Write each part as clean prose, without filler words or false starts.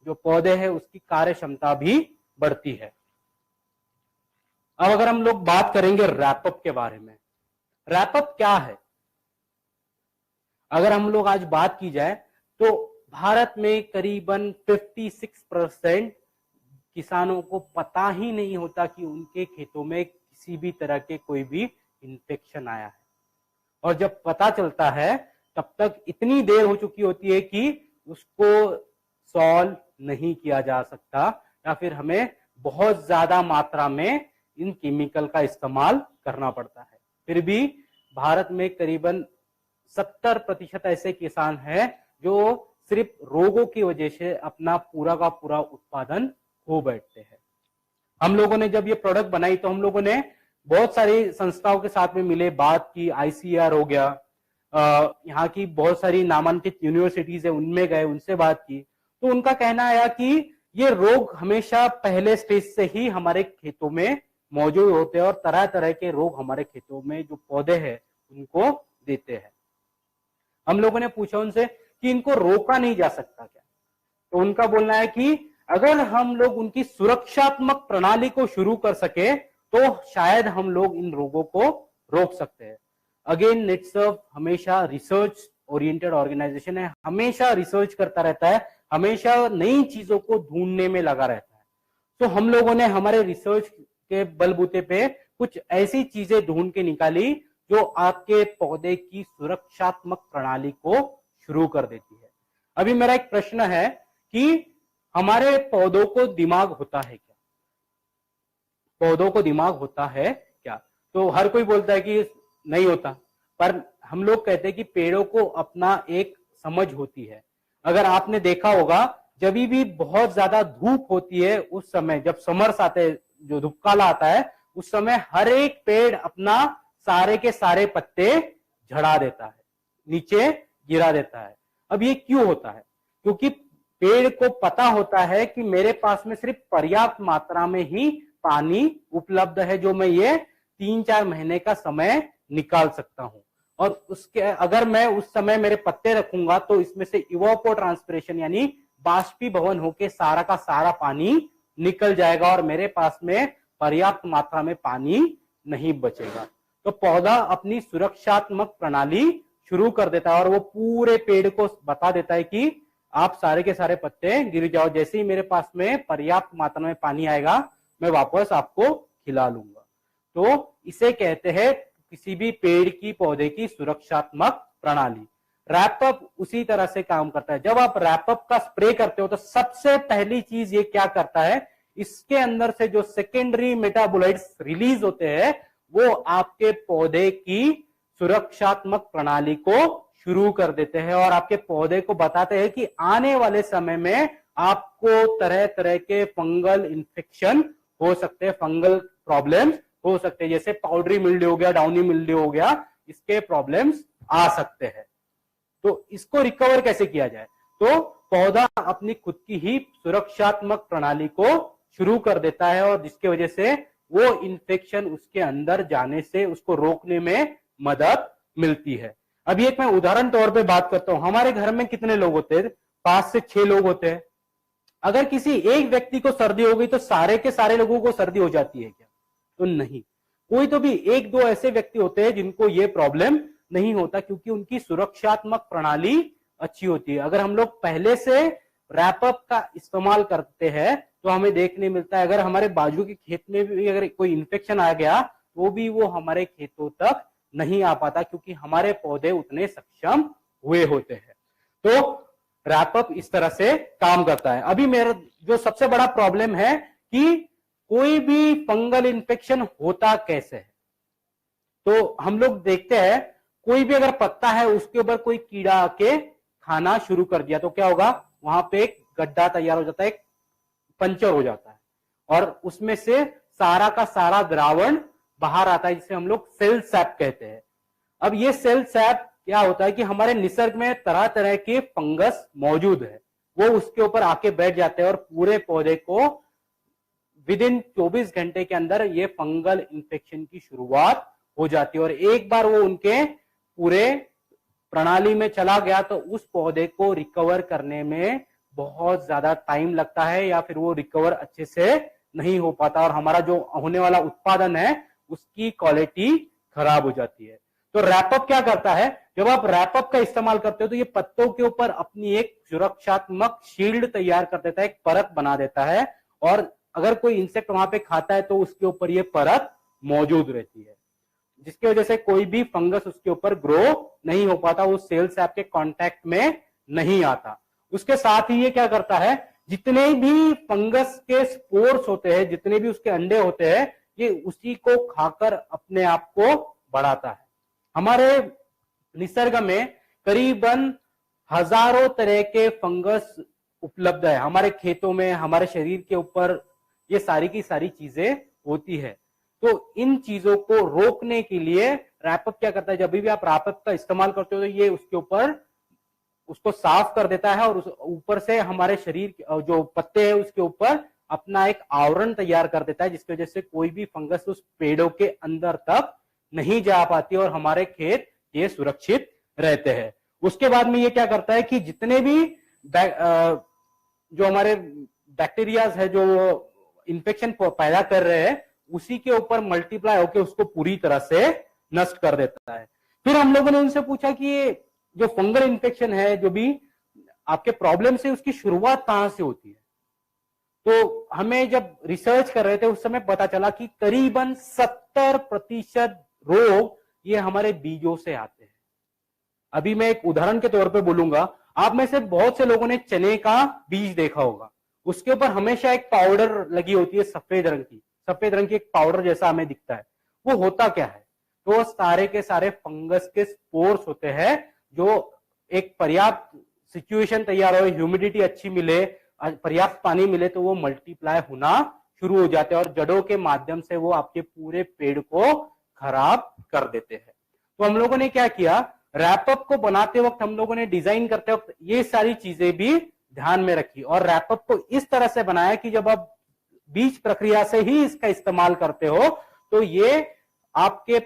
जो पौधे हैं उसकी कार्य क्षमता भी बढ़ती है। अब अगर हम लोग बात करेंगे रैपअप के बारे में, रैपअप क्या है? अगर हम लोग आज बात की जाए तो भारत में करीबन 56% किसानों को पता ही नहीं होता कि उनके खेतों में किसी भी तरह के कोई भी इन्फेक्शन आया है, और जब पता चलता है तब तक इतनी देर हो चुकी होती है कि उसको सॉल्व नहीं किया जा सकता, या फिर हमें बहुत ज्यादा मात्रा में इन केमिकल का इस्तेमाल करना पड़ता है। फिर भी भारत में करीबन 70% ऐसे किसान हैं जो सिर्फ रोगों की वजह से अपना पूरा का पूरा उत्पादन खो बैठते हैं। हम लोगों ने जब ये प्रोडक्ट बनाई तो हम लोगों ने बहुत सारी संस्थाओं के साथ में मिले बात की, ICAR हो गया, यहाँ की बहुत सारी नामांकित यूनिवर्सिटीज है उनमें गए, उनसे बात की, तो उनका कहना आया कि ये रोग हमेशा पहले स्टेज से ही हमारे खेतों में मौजूद होते हैं और तरह तरह के रोग हमारे खेतों में जो पौधे हैं उनको देते हैं। हम लोगों ने पूछा उनसे कि इनको रोका नहीं जा सकता क्या? तो उनका बोलना है कि अगर हम लोग उनकी सुरक्षात्मक प्रणाली को शुरू कर सके तो शायद हम लोग इन रोगों को रोक सकते हैं। अगेन नेटसर्व हमेशा रिसर्च ओरिएंटेड ऑर्गेनाइजेशन है, हमेशा रिसर्च करता रहता है, हमेशा नई चीजों को ढूंढने में लगा रहता है। तो हम लोगों ने हमारे रिसर्च के बलबूते पे कुछ ऐसी चीजें ढूंढ के निकाली जो आपके पौधे की सुरक्षात्मक प्रणाली को शुरू कर देती है। अभी मेरा एक प्रश्न है कि हमारे पौधों को दिमाग होता है क्या? पौधों को दिमाग होता है क्या? तो हर कोई बोलता है कि नहीं होता, पर हम लोग कहते हैं कि पेड़ों को अपना एक समझ होती है। अगर आपने देखा होगा जब भी बहुत ज्यादा धूप होती है उस समय, जब समर्स आते हैं, जो धूपकाला आता है, उस समय हर एक पेड़ अपना सारे के सारे पत्ते झड़ा देता है, नीचे गिरा देता है। अब ये क्यों होता है? क्योंकि पेड़ को पता होता है कि मेरे पास में सिर्फ पर्याप्त मात्रा में ही पानी उपलब्ध है जो मैं ये 3-4 महीने का समय निकाल सकता हूं, और उसके अगर मैं उस समय मेरे पत्ते रखूंगा तो इसमें से इवापोट्रांसपिरेशन यानी बाष्पीभवन होके सारा का सारा पानी निकल जाएगा और मेरे पास में पर्याप्त मात्रा में पानी नहीं बचेगा। तो पौधा अपनी सुरक्षात्मक प्रणाली शुरू कर देता है और वो पूरे पेड़ को बता देता है कि आप सारे के सारे पत्ते गिर जाओ, जैसे ही मेरे पास में पर्याप्त मात्रा में पानी आएगा मैं वापस आपको खिला लूंगा। तो इसे कहते हैं किसी भी पेड़ की पौधे की सुरक्षात्मक प्रणाली। रैपअप उसी तरह से काम करता है। जब आप रैपअप का स्प्रे करते हो तो सबसे पहली चीज ये क्या करता है, इसके अंदर से जो सेकेंडरी मेटाबोलाइट्स रिलीज होते हैं वो आपके पौधे की सुरक्षात्मक प्रणाली को शुरू कर देते हैं और आपके पौधे को बताते हैं कि आने वाले समय में आपको तरह तरह के फंगल इन्फेक्शन हो सकते हैं, फंगल प्रॉब्लम्स हो सकते हैं, जैसे पाउडरी मिल्ड्यू हो गया, डाउनी मिल्ड्यू हो गया, इसके प्रॉब्लम्स आ सकते हैं। तो इसको रिकवर कैसे किया जाए? तो पौधा अपनी खुद की ही सुरक्षात्मक प्रणाली को शुरू कर देता है और जिसकी वजह से वो इन्फेक्शन उसके अंदर जाने से उसको रोकने में मदद मिलती है। अभी एक मैं उदाहरण तौर पे बात करता हूं। हमारे घर में कितने लोग होते हैं? 5 से 6 लोग होते हैं। अगर किसी एक व्यक्ति को सर्दी हो गई तो सारे के सारे लोगों को सर्दी हो जाती है क्या? तो नहीं, कोई तो भी 1-2 ऐसे व्यक्ति होते हैं जिनको ये प्रॉब्लम नहीं होता, क्योंकि उनकी सुरक्षात्मक प्रणाली अच्छी होती है। अगर हम लोग पहले से रैपअप का इस्तेमाल करते हैं तो हमें देखने मिलता है अगर हमारे बाजू के खेत में भी अगर कोई इन्फेक्शन आ गया तो भी वो हमारे खेतों तक नहीं आ पाता, क्योंकि हमारे पौधे उतने सक्षम हुए होते हैं। तो रैपअप इस तरह से काम करता है। अभी मेरा जो सबसे बड़ा प्रॉब्लम है कि कोई भी फंगल इन्फेक्शन होता कैसे है, तो हम लोग देखते हैं कोई भी अगर पत्ता है उसके ऊपर कोई कीड़ा आके खाना शुरू कर दिया तो क्या होगा, वहां पे एक गड्ढा तैयार हो जाता है, एक पंचर हो जाता है और उसमें से सारा का सारा द्रावण बाहर आता है, जिसे हम लोग सेल सैप कहते हैं। अब ये सेल सैप क्या होता है कि हमारे निसर्ग में तरह तरह के फंगस मौजूद है, वो उसके ऊपर आके बैठ जाते हैं और पूरे पौधे को विदिन 24 घंटे के अंदर ये फंगल इन्फेक्शन की शुरुआत हो जाती है और एक बार वो उनके पूरे प्रणाली में चला गया तो उस पौधे को रिकवर करने में बहुत ज्यादा टाइम लगता है या फिर वो रिकवर अच्छे से नहीं हो पाता और हमारा जो होने वाला उत्पादन है उसकी क्वालिटी खराब हो जाती है। तो रैपअप क्या करता है, जब आप रैपअप का इस्तेमाल करते हो तो ये पत्तों के ऊपर अपनी एक सुरक्षात्मक शील्ड तैयार कर देता है, एक परत बना देता है, और अगर कोई इंसेक्ट वहां पे खाता है तो उसके ऊपर ये परत मौजूद रहती है, जिसकी वजह से कोई भी फंगस उसके ऊपर ग्रो नहीं हो पाता, वो सेल से आपके कांटेक्ट में नहीं आता। उसके साथ ही ये क्या करता है, जितने भी फंगस के स्पोर्स होते हैं, जितने भी उसके अंडे होते हैं, ये उसी को खाकर अपने आप को बढ़ाता है। हमारे निसर्ग में करीबन हजारों तरह के फंगस उपलब्ध है। हमारे खेतों में, हमारे शरीर के ऊपर ये सारी की सारी चीजें होती है। तो इन चीजों को रोकने के लिए रैपअप क्या करता है, जब भी आप रैपअप का इस्तेमाल करते हो तो ये उसके ऊपर उसको साफ कर देता है और उस ऊपर से हमारे शरीर जो पत्ते हैं उसके ऊपर अपना एक आवरण तैयार कर देता है, जिसकी वजह से कोई भी फंगस उस पेड़ों के अंदर तक नहीं जा पाती और हमारे खेत ये सुरक्षित रहते हैं। उसके बाद में ये क्या करता है कि जितने भी जो हमारे बैक्टीरियाज है जो इन्फेक्शन पैदा कर रहे हैं उसी के ऊपर मल्टीप्लाई होकर उसको पूरी तरह से नष्ट कर देता है। फिर हम लोगों ने उनसे पूछा कि ये जो फंगल इन्फेक्शन है, जो भी आपके प्रॉब्लम से, उसकी शुरुआत कहां से होती है। तो हमें जब रिसर्च कर रहे थे उस समय पता चला कि करीबन 70% रोग ये हमारे बीजों से आते हैं। अभी मैं एक उदाहरण के तौर पे बोलूंगा, आप में से बहुत से लोगों ने चने का बीज देखा होगा, उसके ऊपर हमेशा एक पाउडर लगी होती है सफेद रंग की एक पाउडर जैसा हमें दिखता है। वो होता क्या है, तो सारे के सारे फंगस के स्पोर्स होते हैं, जो एक पर्याप्त सिचुएशन तैयार हो, ह्यूमिडिटी अच्छी मिले, पर्याप्त पानी मिले तो वो मल्टीप्लाई होना शुरू हो जाते हैं और जड़ों के माध्यम से वो आपके पूरे पेड़ को खराब कर देते हैं। तो हम लोगों ने क्या किया, रैपअप को बनाते वक्त हम लोगों ने, डिजाइन करते वक्त ये सारी चीजें भी ध्यान में रखी और रैपअप को इस तरह से बनाया कि जब आप बीज प्रक्रिया से ही इसका इस्तेमाल करते हो तो ये आपके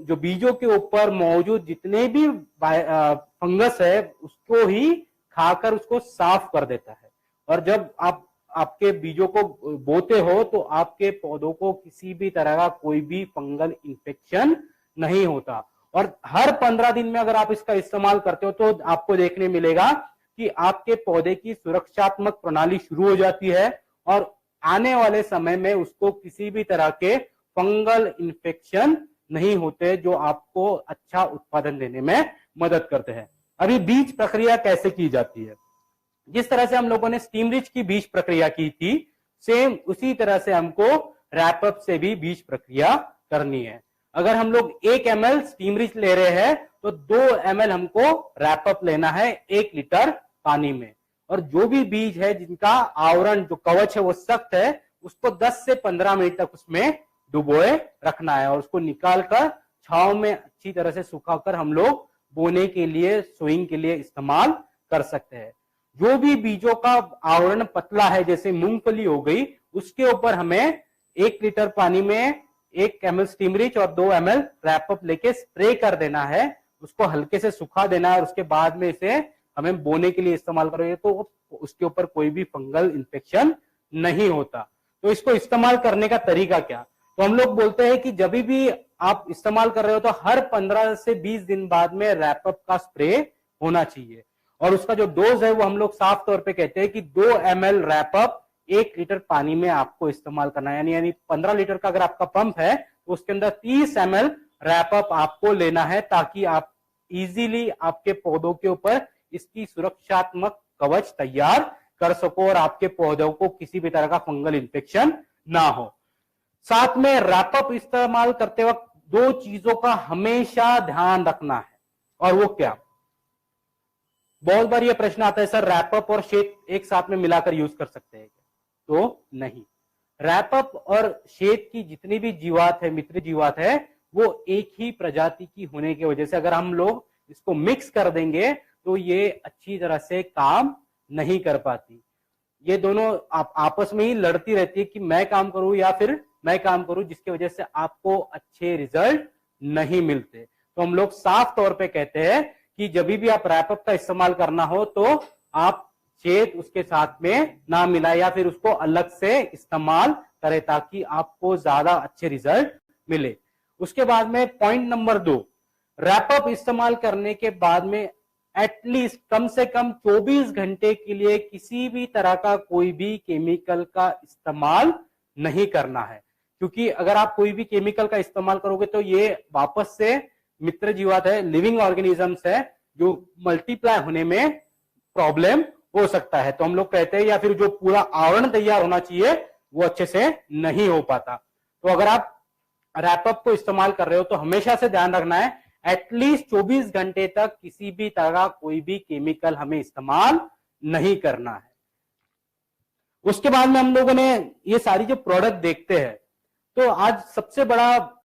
जो बीजों के ऊपर मौजूद जितने भी फंगस है उसको ही खाकर उसको साफ कर देता है। और जब आप आपके बीजों को बोते हो तो आपके पौधों को किसी भी तरह का कोई भी फंगल इन्फेक्शन नहीं होता। और हर 15 दिन में अगर आप इसका इस्तेमाल करते हो तो आपको देखने मिलेगा कि आपके पौधे की सुरक्षात्मक प्रणाली शुरू हो जाती है और आने वाले समय में उसको किसी भी तरह के फंगल इन्फेक्शन नहीं होते, जो आपको अच्छा उत्पादन देने में मदद करते हैं। अभी बीज प्रक्रिया कैसे की जाती है, जिस तरह से हम लोगों ने स्टीम रिच की बीज प्रक्रिया की थी, सेम उसी तरह से हमको रैपअप से भी बीज प्रक्रिया करनी है। अगर हम लोग 1 ml स्टीम रिच ले रहे हैं तो 2 ml हमको रैपअप लेना है 1 लीटर पानी में। और जो भी बीज है जिनका आवरण, जो कवच है वो सख्त है, उसको 10 से 15 मिनट तक उसमें डुबोए रखना है और उसको निकालकर छांव में अच्छी तरह से सुखाकर हम लोग बोने के लिए, सोइंग के लिए इस्तेमाल कर सकते हैं। जो भी बीजों का आवरण पतला है, जैसे मूंगफली हो गई, उसके ऊपर हमें 1 लीटर पानी में 1 ml स्टीम रिच और 2 ml रैपअप लेके स्प्रे कर देना है, उसको हल्के से सुखा देना है और उसके बाद में इसे हमें बोने के लिए इस्तेमाल करोगे तो उसके ऊपर कोई भी फंगल इन्फेक्शन नहीं होता। तो इसको इस्तेमाल करने का तरीका क्या, तो हम लोग बोलते हैं कि जब भी आप इस्तेमाल कर रहे हो तो हर 15 से 20 दिन बाद में रैपअप का स्प्रे होना चाहिए। और उसका जो डोज है वो हम लोग साफ तौर पे कहते हैं कि 2 ml रैपअप 1 लीटर पानी में आपको इस्तेमाल करना है। यानी 15 लीटर का अगर आपका पंप है तो उसके अंदर 30 ml रैपअप आपको लेना है, ताकि आप इजीली आपके पौधों के ऊपर इसकी सुरक्षात्मक कवच तैयार कर सको और आपके पौधों को किसी भी तरह का फंगल इन्फेक्शन ना हो। साथ में रैपअप इस्तेमाल करते वक्त 2 चीजों का हमेशा ध्यान रखना है, और वो क्या, बहुत बार ये प्रश्न आता है, सर रैपअप और शेत एक साथ में मिलाकर यूज कर सकते हैं, तो नहीं। रैपअप और शेत की जितनी भी जीवात है, मित्र जीवात है, वो एक ही प्रजाति की होने की वजह से अगर हम लोग इसको मिक्स कर देंगे तो ये अच्छी तरह से काम नहीं कर पाती। ये दोनों आपस में ही लड़ती रहती है कि मैं काम करूं या फिर मैं काम करूं, जिसकी वजह से आपको अच्छे रिजल्ट नहीं मिलते। तो हम लोग साफ तौर पे कहते हैं कि जब भी आप रैपअप का इस्तेमाल करना हो तो आप छेद उसके साथ में ना मिलाए या फिर उसको अलग से इस्तेमाल करें ताकि आपको ज्यादा अच्छे रिजल्ट मिले। उसके बाद में पॉइंट नंबर 2, रैपअप इस्तेमाल करने के बाद में एटलीस्ट कम से कम 24 घंटे के लिए किसी भी तरह का कोई भी केमिकल का इस्तेमाल नहीं करना है, क्योंकि अगर आप कोई भी केमिकल का इस्तेमाल करोगे तो ये वापस से मित्र जीवात है, लिविंग ऑर्गेनिजम्स है, जो मल्टीप्लाई होने में प्रॉब्लम हो सकता है। तो हम लोग कहते हैं या फिर जो पूरा आवरण तैयार होना चाहिए वो अच्छे से नहीं हो पाता। तो अगर आप रैपअप को इस्तेमाल कर रहे हो तो हमेशा से ध्यान रखना है एटलीस्ट 24 घंटे तक किसी भी तरह का कोई भी केमिकल हमें इस्तेमाल नहीं करना है। उसके बाद में हम लोगों ने ये सारी जो प्रोडक्ट देखते हैं, तो आज सबसे बड़ा